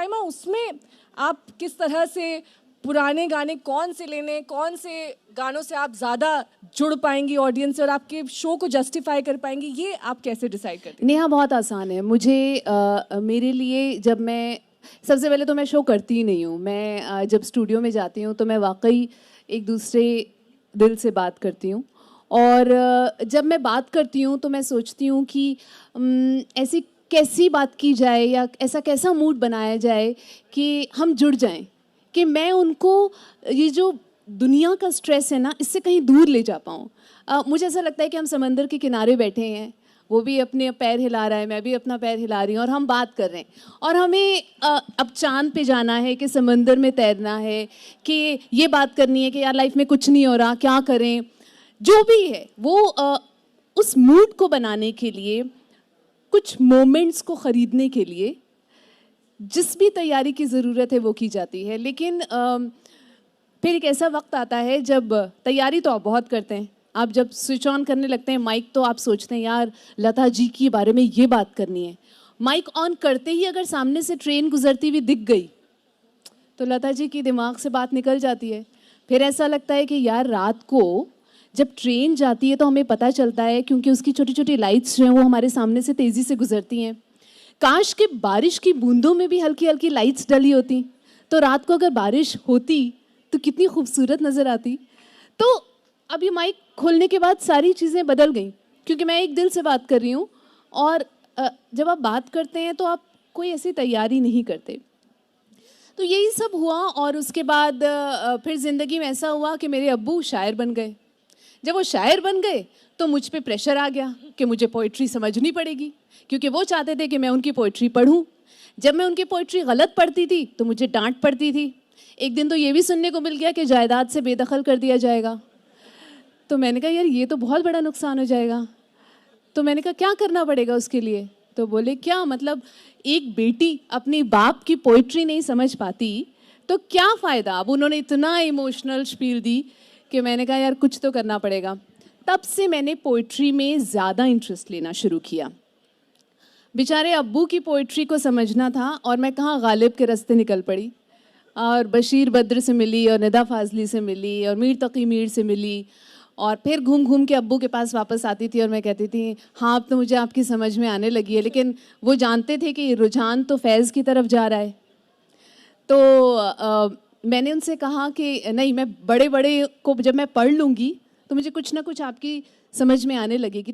साइमा उसमें आप किस तरह से पुराने गाने कौन से लेने, कौन से गानों से आप ज़्यादा जुड़ पाएंगी ऑडियंस से और आपके शो को जस्टिफाई कर पाएंगी, ये आप कैसे डिसाइड करते हैं? नेहा बहुत आसान है मुझे। मेरे लिए जब मैं सबसे पहले तो मैं शो करती ही नहीं हूँ। मैं जब स्टूडियो में जाती हूँ तो मैं वाकई एक दूसरे दिल से बात करती हूँ। और जब मैं बात करती हूँ तो मैं सोचती हूँ कि ऐसी कैसी बात की जाए या ऐसा कैसा मूड बनाया जाए कि हम जुड़ जाएं, कि मैं उनको ये जो दुनिया का स्ट्रेस है ना, इससे कहीं दूर ले जा पाऊँ। मुझे ऐसा लगता है कि हम समंदर के किनारे बैठे हैं, वो भी अपने पैर हिला रहा है, मैं भी अपना पैर हिला रही हूँ और हम बात कर रहे हैं। और हमें अब चांद पे जाना है कि समंदर में तैरना है, कि ये बात करनी है कि यार लाइफ में कुछ नहीं हो रहा, क्या करें। जो भी है वो उस मूड को बनाने के लिए, कुछ मोमेंट्स को ख़रीदने के लिए जिस भी तैयारी की ज़रूरत है वो की जाती है। लेकिन फिर एक ऐसा वक्त आता है जब तैयारी तो आप बहुत करते हैं, आप जब स्विच ऑन करने लगते हैं माइक तो आप सोचते हैं यार लता जी के बारे में ये बात करनी है। माइक ऑन करते ही अगर सामने से ट्रेन गुजरती हुई दिख गई तो लता जी की दिमाग से बात निकल जाती है। फिर ऐसा लगता है कि यार रात को जब ट्रेन जाती है तो हमें पता चलता है, क्योंकि उसकी छोटी छोटी लाइट्स जो हैं वो हमारे सामने से तेज़ी से गुजरती हैं। काश कि बारिश की बूंदों में भी हल्की हल्की लाइट्स डली होती, तो रात को अगर बारिश होती तो कितनी खूबसूरत नज़र आती। तो अब ये माइक खोलने के बाद सारी चीज़ें बदल गई, क्योंकि मैं एक दिल से बात कर रही हूँ। और जब आप बात करते हैं तो आप कोई ऐसी तैयारी नहीं करते। तो यही सब हुआ और उसके बाद फिर ज़िंदगी में ऐसा हुआ कि मेरे अब्बू शायर बन गए। जब वो शायर बन गए तो मुझ पे प्रेशर आ गया कि मुझे पोइट्री समझनी पड़ेगी, क्योंकि वो चाहते थे कि मैं उनकी पोइट्री पढूं। जब मैं उनकी पोइट्री गलत पढ़ती थी तो मुझे डांट पड़ती थी। एक दिन तो ये भी सुनने को मिल गया कि जायदाद से बेदखल कर दिया जाएगा। तो मैंने कहा यार ये तो बहुत बड़ा नुकसान हो जाएगा। तो मैंने कहा क्या करना पड़ेगा उसके लिए? तो बोले क्या मतलब, एक बेटी अपनी बाप की पोइट्री नहीं समझ पाती तो क्या फ़ायदा। अब उन्होंने इतना इमोशनल स्पील दी कि मैंने कहा यार कुछ तो करना पड़ेगा। तब से मैंने पोइट्री में ज़्यादा इंटरेस्ट लेना शुरू किया। बेचारे अब्बू की पोइट्री को समझना था और मैं कहाँ गालिब के रास्ते निकल पड़ी और बशीर बद्र से मिली और निदा फाजली से मिली और मीर तकी मीर से मिली। और फिर घूम घूम के अब्बू के पास वापस आती थी और मैं कहती थी हाँ अब तो मुझे आपकी समझ में आने लगी है। लेकिन वो जानते थे कि रुझान तो फैज़ की तरफ जा रहा है। तो मैंने उनसे कहा कि नहीं, मैं बड़े बड़े को जब मैं पढ़ लूँगी तो मुझे कुछ ना कुछ आपकी समझ में आने लगेगी।